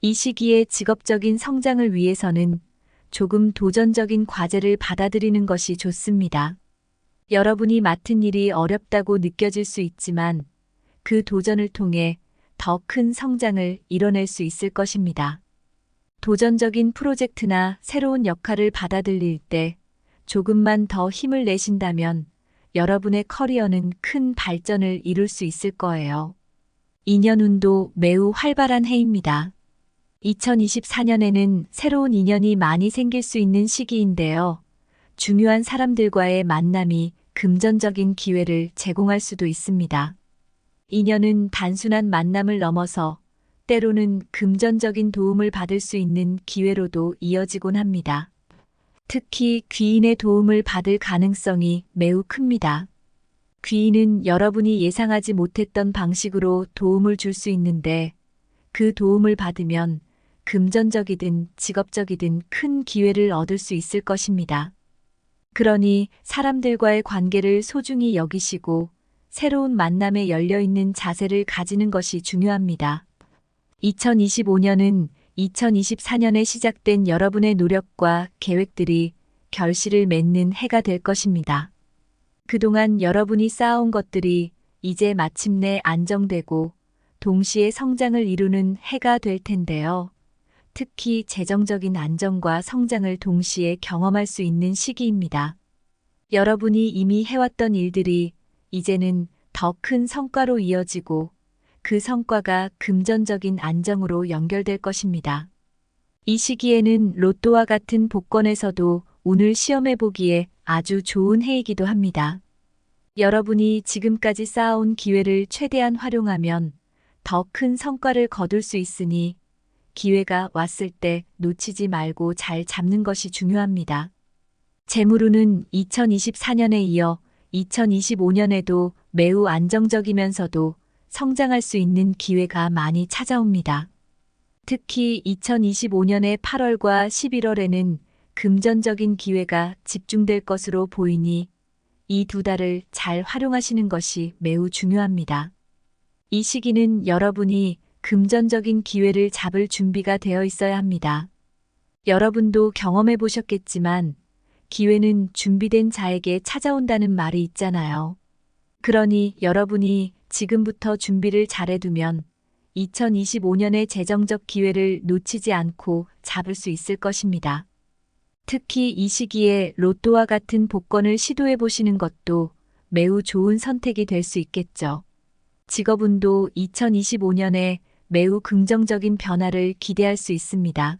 이 시기에 직업적인 성장을 위해서는 조금 도전적인 과제를 받아들이는 것이 좋습니다. 여러분이 맡은 일이 어렵다고 느껴질 수 있지만 그 도전을 통해 더 큰 성장을 이뤄낼 수 있을 것입니다. 도전적인 프로젝트나 새로운 역할을 받아들일 때 조금만 더 힘을 내신다면 여러분의 커리어는 큰 발전을 이룰 수 있을 거예요. 인연운도 매우 활발한 해입니다. 2024년에는 새로운 인연이 많이 생길 수 있는 시기인데요. 중요한 사람들과의 만남이 금전적인 기회를 제공할 수도 있습니다. 인연은 단순한 만남을 넘어서 때로는 금전적인 도움을 받을 수 있는 기회로도 이어지곤 합니다. 특히 귀인의 도움을 받을 가능성이 매우 큽니다. 귀인은 여러분이 예상하지 못했던 방식으로 도움을 줄 수 있는데 그 도움을 받으면 금전적이든 직업적이든 큰 기회를 얻을 수 있을 것입니다. 그러니 사람들과의 관계를 소중히 여기시고 새로운 만남에 열려있는 자세를 가지는 것이 중요합니다. 2025년은 2024년에 시작된 여러분의 노력과 계획들이 결실을 맺는 해가 될 것입니다. 그동안 여러분이 쌓아온 것들이 이제 마침내 안정되고 동시에 성장을 이루는 해가 될 텐데요. 특히 재정적인 안정과 성장을 동시에 경험할 수 있는 시기입니다. 여러분이 이미 해왔던 일들이 이제는 더 큰 성과로 이어지고 그 성과가 금전적인 안정으로 연결될 것입니다. 이 시기에는 로또와 같은 복권에서도 운을 시험해 보기에 아주 좋은 해이기도 합니다. 여러분이 지금까지 쌓아온 기회를 최대한 활용하면 더 큰 성과를 거둘 수 있으니 기회가 왔을 때 놓치지 말고 잘 잡는 것이 중요합니다. 재물운은 2024년에 이어 2025년에도 매우 안정적이면서도 성장할 수 있는 기회가 많이 찾아옵니다. 특히 2025년의 8월과 11월에는 금전적인 기회가 집중될 것으로 보이니 이 두 달을 잘 활용하시는 것이 매우 중요합니다. 이 시기는 여러분이 금전적인 기회를 잡을 준비가 되어 있어야 합니다. 여러분도 경험해 보셨겠지만 기회는 준비된 자에게 찾아온다는 말이 있잖아요. 그러니 여러분이 지금부터 준비를 잘해두면 2025년의 재정적 기회를 놓치지 않고 잡을 수 있을 것입니다. 특히 이 시기에 로또와 같은 복권을 시도해 보시는 것도 매우 좋은 선택이 될 수 있겠죠. 직업운도 2025년에 매우 긍정적인 변화를 기대할 수 있습니다.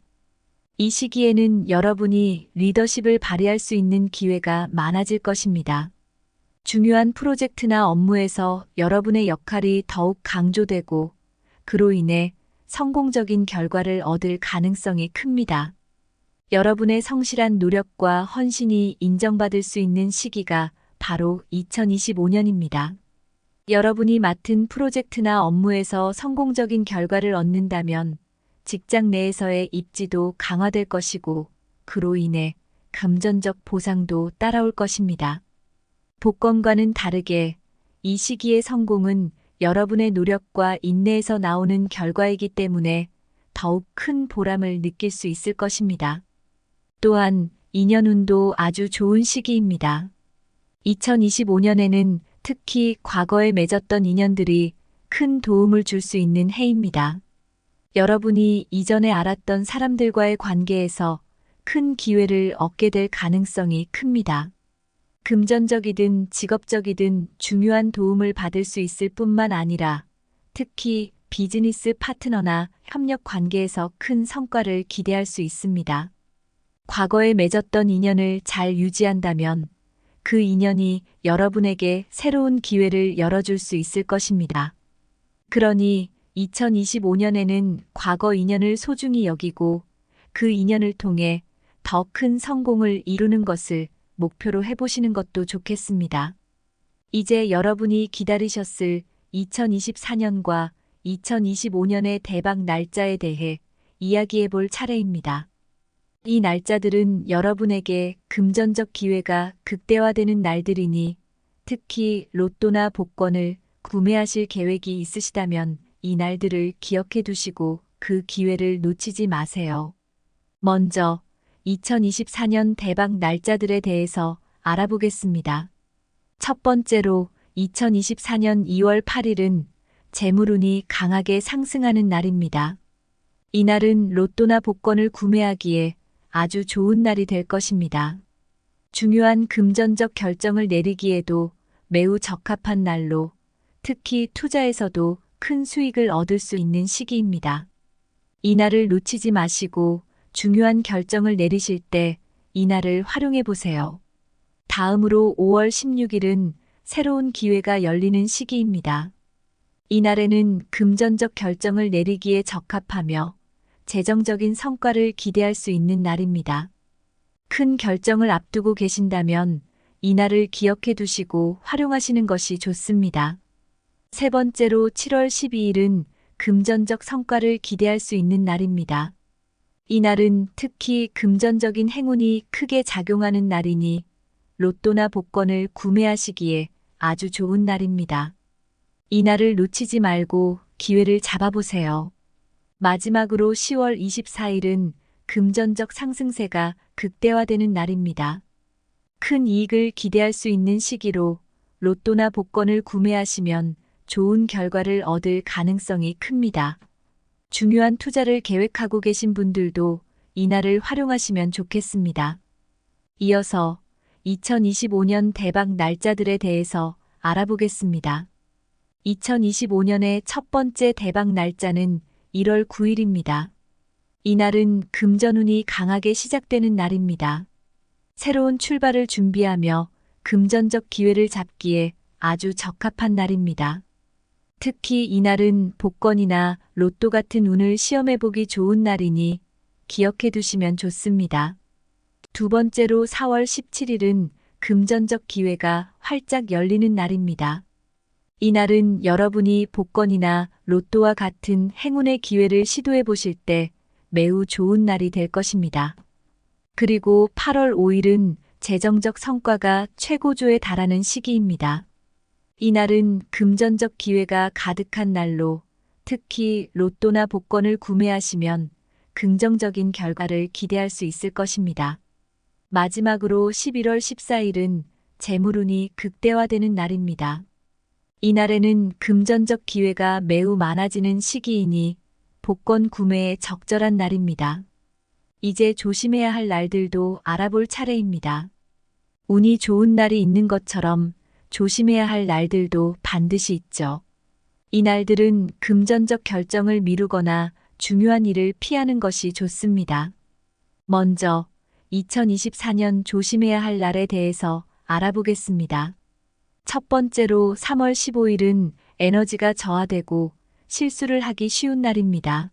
이 시기에는 여러분이 리더십을 발휘할 수 있는 기회가 많아질 것입니다. 중요한 프로젝트나 업무에서 여러분의 역할이 더욱 강조되고 그로 인해 성공적인 결과를 얻을 가능성이 큽니다. 여러분의 성실한 노력과 헌신이 인정받을 수 있는 시기가 바로 2025년입니다. 여러분이 맡은 프로젝트나 업무에서 성공적인 결과를 얻는다면 직장 내에서의 입지도 강화될 것이고 그로 인해 금전적 보상도 따라올 것입니다. 복권과는 다르게 이 시기의 성공은 여러분의 노력과 인내에서 나오는 결과이기 때문에 더욱 큰 보람을 느낄 수 있을 것입니다. 또한 인연운도 아주 좋은 시기입니다. 2025년에는 특히 과거에 맺었던 인연들이 큰 도움을 줄 수 있는 해입니다. 여러분이 이전에 알았던 사람들과의 관계에서 큰 기회를 얻게 될 가능성이 큽니다. 금전적이든 직업적이든 중요한 도움을 받을 수 있을 뿐만 아니라 특히 비즈니스 파트너나 협력 관계에서 큰 성과를 기대할 수 있습니다. 과거에 맺었던 인연을 잘 유지한다면 그 인연이 여러분에게 새로운 기회를 열어줄 수 있을 것입니다. 그러니 2025년에는 과거 인연을 소중히 여기고 그 인연을 통해 더 큰 성공을 이루는 것을 목표로 해보시는 것도 좋겠습니다. 이제 여러분이 기다리셨을 2024년과 2025년의 대박 날짜에 대해 이야기해 볼 차례입니다. 이 날짜들은 여러분에게 금전적 기회가 극대화되는 날들이니 특히 로또나 복권을 구매하실 계획이 있으시다면 이 날들을 기억해 두시고 그 기회를 놓치지 마세요. 먼저 2024년 대박 날짜들에 대해서 알아보겠습니다. 첫 번째로 2024년 2월 8일은 재물운이 강하게 상승하는 날입니다. 이날은 로또나 복권을 구매하기에 아주 좋은 날이 될 것입니다. 중요한 금전적 결정을 내리기에도 매우 적합한 날로 특히 투자에서도 큰 수익을 얻을 수 있는 시기입니다. 이 날을 놓치지 마시고 중요한 결정을 내리실 때 이 날을 활용해 보세요. 다음으로 5월 16일은 새로운 기회가 열리는 시기입니다. 이 날에는 금전적 결정을 내리기에 적합하며 재정적인 성과를 기대할 수 있는 날입니다. 큰 결정을 앞두고 계신다면 이 날을 기억해 두시고 활용하시는 것이 좋습니다. 세 번째로 7월 12일은 금전적 성과를 기대할 수 있는 날입니다. 이 날은 특히 금전적인 행운이 크게 작용하는 날이니 로또나 복권을 구매하시기에 아주 좋은 날입니다. 이 날을 놓치지 말고 기회를 잡아보세요. 마지막으로 10월 24일은 금전적 상승세가 극대화되는 날입니다. 큰 이익을 기대할 수 있는 시기로 로또나 복권을 구매하시면 좋은 결과를 얻을 가능성이 큽니다. 중요한 투자를 계획하고 계신 분들도 이 날을 활용하시면 좋겠습니다. 이어서 2025년 대박 날짜들에 대해서 알아보겠습니다. 2025년의 첫 번째 대박 날짜는 1월 9일입니다. 이 날은 금전운이 강하게 시작되는 날입니다. 새로운 출발을 준비하며 금전적 기회를 잡기에 아주 적합한 날입니다. 특히 이 날은 복권이나 로또 같은 운을 시험해보기 좋은 날이니 기억해 두시면 좋습니다. 두 번째로 4월 17일은 금전적 기회가 활짝 열리는 날입니다. 이 날은 여러분이 복권이나 로또와 같은 행운의 기회를 시도해 보실 때 매우 좋은 날이 될 것입니다. 그리고 8월 5일은 재정적 성과가 최고조에 달하는 시기입니다. 이 날은 금전적 기회가 가득한 날로 특히 로또나 복권을 구매하시면 긍정적인 결과를 기대할 수 있을 것입니다. 마지막으로 11월 14일은 재물운이 극대화되는 날입니다. 이 날에는 금전적 기회가 매우 많아지는 시기이니 복권 구매에 적절한 날입니다. 이제 조심해야 할 날들도 알아볼 차례입니다. 운이 좋은 날이 있는 것처럼 조심해야 할 날들도 반드시 있죠. 이 날들은 금전적 결정을 미루거나 중요한 일을 피하는 것이 좋습니다. 먼저 2024년 조심해야 할 날에 대해서 알아보겠습니다. 첫 번째로 3월 15일은 에너지가 저하되고 실수를 하기 쉬운 날입니다.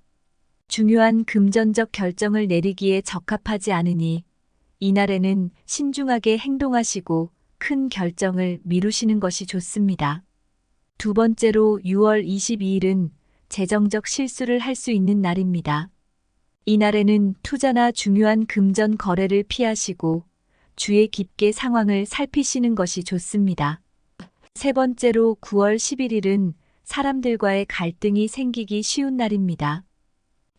중요한 금전적 결정을 내리기에 적합하지 않으니 이 날에는 신중하게 행동하시고 큰 결정을 미루시는 것이 좋습니다. 두 번째로 6월 22일은 재정적 실수를 할 수 있는 날입니다. 이 날에는 투자나 중요한 금전 거래를 피하시고 주의 깊게 상황을 살피시는 것이 좋습니다. 세 번째로 9월 11일은 사람들과의 갈등이 생기기 쉬운 날입니다.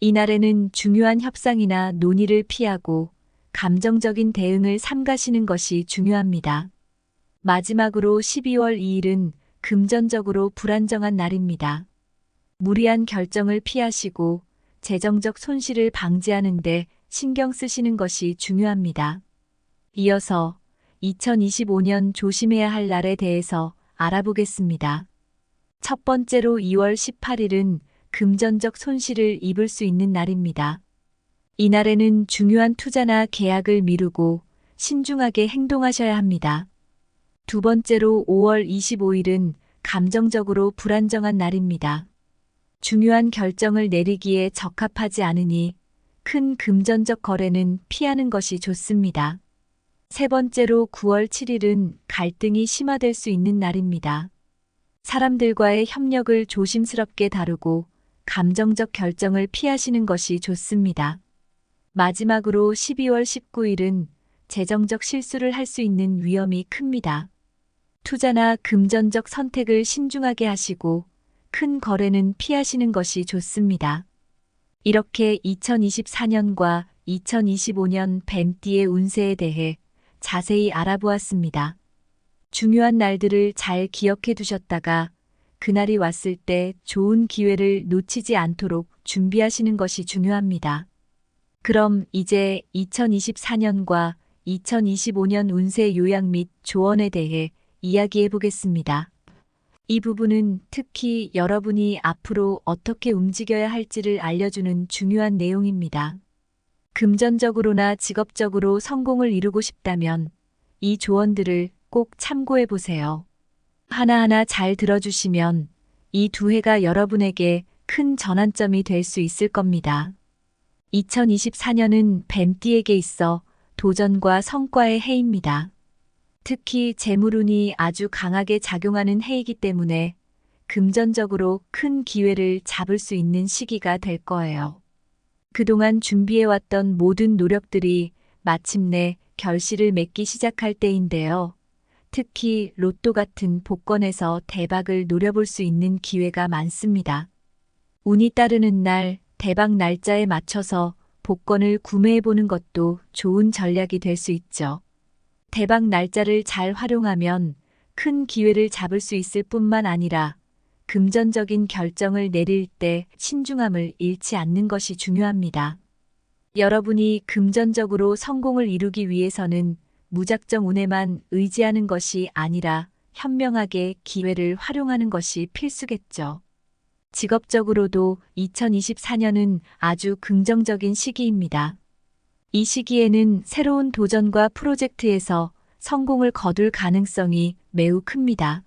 이 날에는 중요한 협상이나 논의를 피하고 감정적인 대응을 삼가시는 것이 중요합니다. 마지막으로 12월 2일은 금전적으로 불안정한 날입니다. 무리한 결정을 피하시고 재정적 손실을 방지하는 데 신경 쓰시는 것이 중요합니다. 이어서 2025년 조심해야 할 날에 대해서 알아보겠습니다. 첫 번째로 2월 18일은 금전적 손실을 입을 수 있는 날입니다. 이 날에는 중요한 투자나 계약을 미루고 신중하게 행동하셔야 합니다. 두 번째로 5월 25일은 감정적으로 불안정한 날입니다. 중요한 결정을 내리기에 적합하지 않으니 큰 금전적 거래는 피하는 것이 좋습니다. 세 번째로 9월 7일은 갈등이 심화될 수 있는 날입니다. 사람들과의 협력을 조심스럽게 다루고 감정적 결정을 피하시는 것이 좋습니다. 마지막으로 12월 19일은 재정적 실수를 할 수 있는 위험이 큽니다. 투자나 금전적 선택을 신중하게 하시고 큰 거래는 피하시는 것이 좋습니다. 이렇게 2024년과 2025년 뱀띠의 운세에 대해 자세히 알아보았습니다. 중요한 날들을 잘 기억해 두셨다가 그날이 왔을 때 좋은 기회를 놓치지 않도록 준비하시는 것이 중요합니다. 그럼 이제 2024년과 2025년 운세 요약 및 조언에 대해 이야기해 보겠습니다. 이 부분은 특히 여러분이 앞으로 어떻게 움직여야 할지를 알려주는 중요한 내용입니다. 금전적으로나 직업적으로 성공을 이루고 싶다면 이 조언들을 꼭 참고해 보세요. 하나하나 잘 들어주시면 이 두 해가 여러분에게 큰 전환점이 될 수 있을 겁니다. 2024년은 뱀띠에게 있어 도전과 성과의 해입니다. 특히 재물운이 아주 강하게 작용하는 해이기 때문에 금전적으로 큰 기회를 잡을 수 있는 시기가 될 거예요. 그동안 준비해왔던 모든 노력들이 마침내 결실을 맺기 시작할 때인데요. 특히 로또 같은 복권에서 대박을 노려볼 수 있는 기회가 많습니다. 운이 따르는 날, 대박 날짜에 맞춰서 복권을 구매해보는 것도 좋은 전략이 될 수 있죠. 대박 날짜를 잘 활용하면 큰 기회를 잡을 수 있을 뿐만 아니라 금전적인 결정을 내릴 때 신중함을 잃지 않는 것이 중요합니다. 여러분이 금전적으로 성공을 이루기 위해서는 무작정 운에만 의지하는 것이 아니라 현명하게 기회를 활용하는 것이 필수겠죠. 직업적으로도 2024년은 아주 긍정적인 시기입니다. 이 시기에는 새로운 도전과 프로젝트에서 성공을 거둘 가능성이 매우 큽니다.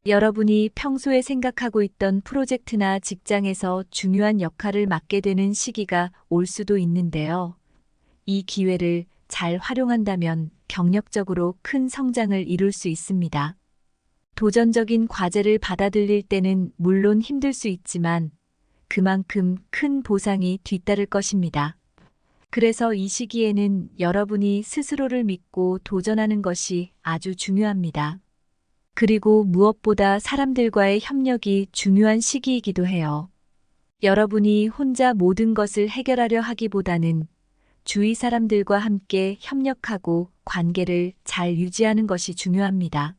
여러분이 평소에 생각하고 있던 프로젝트나 직장에서 중요한 역할을 맡게 되는 시기가 올 수도 있는데요. 이 기회를 잘 활용한다면 경력적으로 큰 성장을 이룰 수 있습니다. 도전적인 과제를 받아들일 때는 물론 힘들 수 있지만 그만큼 큰 보상이 뒤따를 것입니다. 그래서 이 시기에는 여러분이 스스로를 믿고 도전하는 것이 아주 중요합니다. 그리고 무엇보다 사람들과의 협력이 중요한 시기이기도 해요. 여러분이 혼자 모든 것을 해결하려 하기보다는 주위 사람들과 함께 협력하고 관계를 잘 유지하는 것이 중요합니다.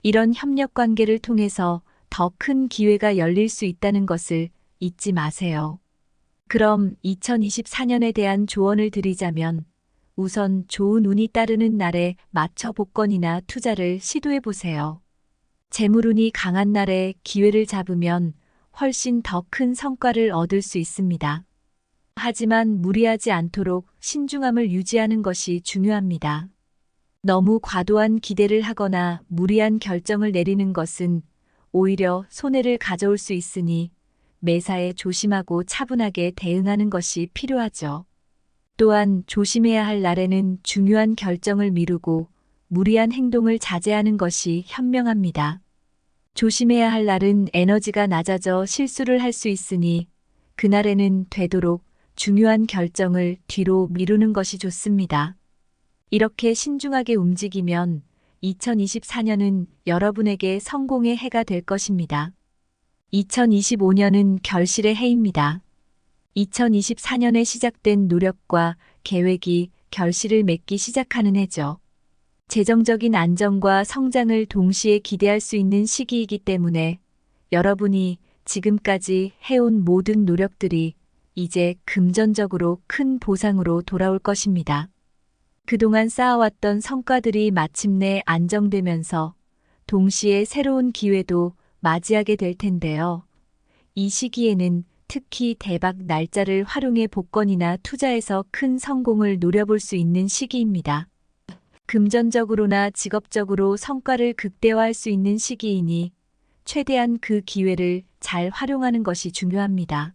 이런 협력 관계를 통해서 더 큰 기회가 열릴 수 있다는 것을 잊지 마세요. 그럼 2024년에 대한 조언을 드리자면 우선 좋은 운이 따르는 날에 맞춰 복권이나 투자를 시도해 보세요. 재물운이 강한 날에 기회를 잡으면 훨씬 더 큰 성과를 얻을 수 있습니다. 하지만 무리하지 않도록 신중함을 유지하는 것이 중요합니다. 너무 과도한 기대를 하거나 무리한 결정을 내리는 것은 오히려 손해를 가져올 수 있으니 매사에 조심하고 차분하게 대응하는 것이 필요하죠. 또한 조심해야 할 날에는 중요한 결정을 미루고 무리한 행동을 자제하는 것이 현명합니다. 조심해야 할 날은 에너지가 낮아져 실수를 할 수 있으니 그날에는 되도록 중요한 결정을 뒤로 미루는 것이 좋습니다. 이렇게 신중하게 움직이면 2024년은 여러분에게 성공의 해가 될 것입니다. 2025년은 결실의 해입니다. 2024년에 시작된 노력과 계획이 결실을 맺기 시작하는 해죠. 재정적인 안정과 성장을 동시에 기대할 수 있는 시기이기 때문에 여러분이 지금까지 해온 모든 노력들이 이제 금전적으로 큰 보상으로 돌아올 것입니다. 그동안 쌓아왔던 성과들이 마침내 안정되면서 동시에 새로운 기회도 맞이하게 될 텐데요. 이 시기에는 특히 대박 날짜를 활용해 복권이나 투자에서 큰 성공을 노려볼 수 있는 시기입니다. 금전적으로나 직업적으로 성과를 극대화할 수 있는 시기이니 최대한 그 기회를 잘 활용하는 것이 중요합니다.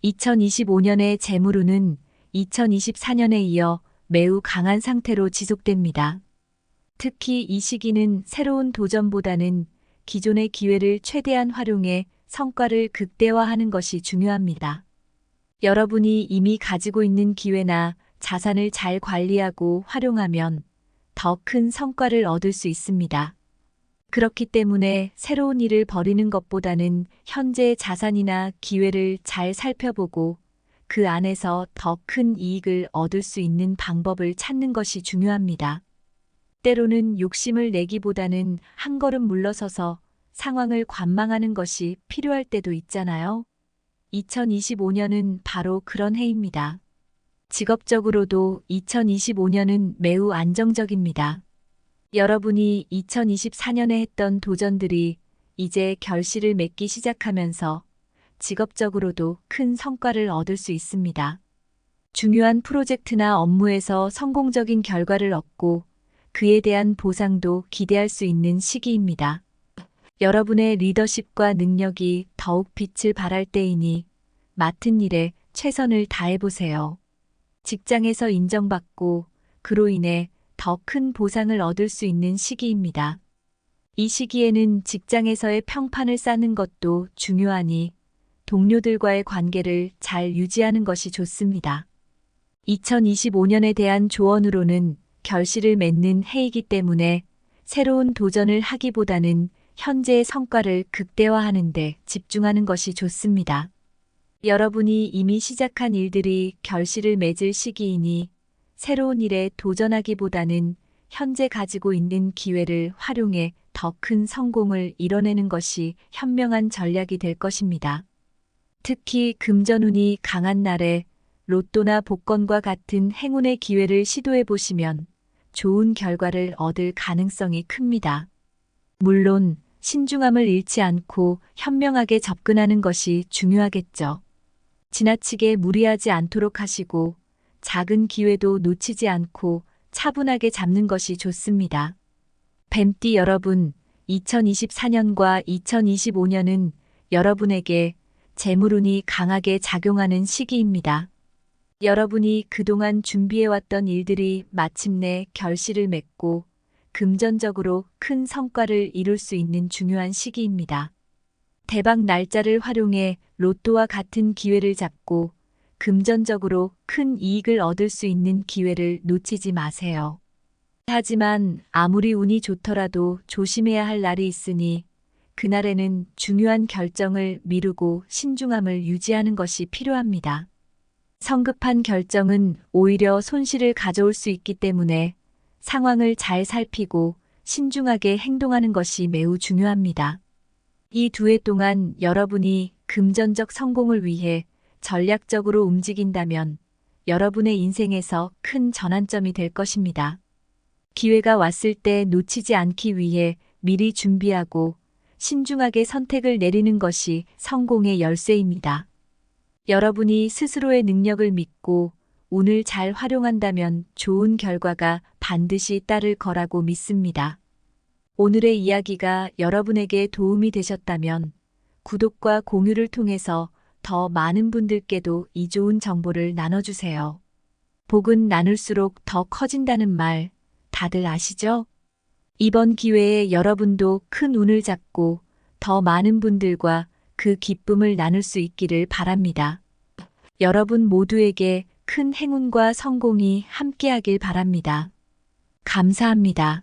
2025년의 재물운은 2024년에 이어 매우 강한 상태로 지속됩니다. 특히 이 시기는 새로운 도전보다는 기존의 기회를 최대한 활용해 성과를 극대화하는 것이 중요합니다. 여러분이 이미 가지고 있는 기회나 자산을 잘 관리하고 활용하면 더 큰 성과를 얻을 수 있습니다. 그렇기 때문에 새로운 일을 벌이는 것보다는 현재의 자산이나 기회를 잘 살펴보고 그 안에서 더 큰 이익을 얻을 수 있는 방법을 찾는 것이 중요합니다. 때로는 욕심을 내기보다는 한 걸음 물러서서 상황을 관망하는 것이 필요할 때도 있잖아요. 2025년은 바로 그런 해입니다. 직업적으로도 2025년은 매우 안정적입니다. 여러분이 2024년에 했던 도전들이 이제 결실을 맺기 시작하면서 직업적으로도 큰 성과를 얻을 수 있습니다. 중요한 프로젝트나 업무에서 성공적인 결과를 얻고 그에 대한 보상도 기대할 수 있는 시기입니다. 여러분의 리더십과 능력이 더욱 빛을 발할 때이니 맡은 일에 최선을 다해보세요. 직장에서 인정받고 그로 인해 더 큰 보상을 얻을 수 있는 시기입니다. 이 시기에는 직장에서의 평판을 쌓는 것도 중요하니 동료들과의 관계를 잘 유지하는 것이 좋습니다. 2025년에 대한 조언으로는 결실을 맺는 해이기 때문에 새로운 도전을 하기보다는 현재의 성과를 극대화하는 데 집중하는 것이 좋습니다. 여러분이 이미 시작한 일들이 결실을 맺을 시기이니 새로운 일에 도전하기보다는 현재 가지고 있는 기회를 활용해 더 큰 성공을 이뤄내는 것이 현명한 전략이 될 것입니다. 특히 금전운이 강한 날에 로또나 복권과 같은 행운의 기회를 시도해 보시면 좋은 결과를 얻을 가능성이 큽니다. 물론 신중함을 잃지 않고 현명하게 접근하는 것이 중요하겠죠. 지나치게 무리하지 않도록 하시고 작은 기회도 놓치지 않고 차분하게 잡는 것이 좋습니다. 뱀띠 여러분, 2024년과 2025년은 여러분에게 재물운이 강하게 작용하는 시기입니다. 여러분이 그동안 준비해왔던 일들이 마침내 결실을 맺고 금전적으로 큰 성과를 이룰 수 있는 중요한 시기입니다. 대박 날짜를 활용해 로또와 같은 기회를 잡고 금전적으로 큰 이익을 얻을 수 있는 기회를 놓치지 마세요. 하지만 아무리 운이 좋더라도 조심해야 할 날이 있으니 그날에는 중요한 결정을 미루고 신중함을 유지하는 것이 필요합니다. 성급한 결정은 오히려 손실을 가져올 수 있기 때문에 상황을 잘 살피고 신중하게 행동하는 것이 매우 중요합니다. 이 두 해 동안 여러분이 금전적 성공을 위해 전략적으로 움직인다면 여러분의 인생에서 큰 전환점이 될 것입니다. 기회가 왔을 때 놓치지 않기 위해 미리 준비하고 신중하게 선택을 내리는 것이 성공의 열쇠입니다. 여러분이 스스로의 능력을 믿고 운을 잘 활용한다면 좋은 결과가 반드시 따를 거라고 믿습니다. 오늘의 이야기가 여러분에게 도움이 되셨다면 구독과 공유를 통해서 더 많은 분들께도 이 좋은 정보를 나눠주세요. 복은 나눌수록 더 커진다는 말 다들 아시죠? 이번 기회에 여러분도 큰 운을 잡고 더 많은 분들과 그 기쁨을 나눌 수 있기를 바랍니다. 여러분 모두에게 큰 행운과 성공이 함께하길 바랍니다. 감사합니다.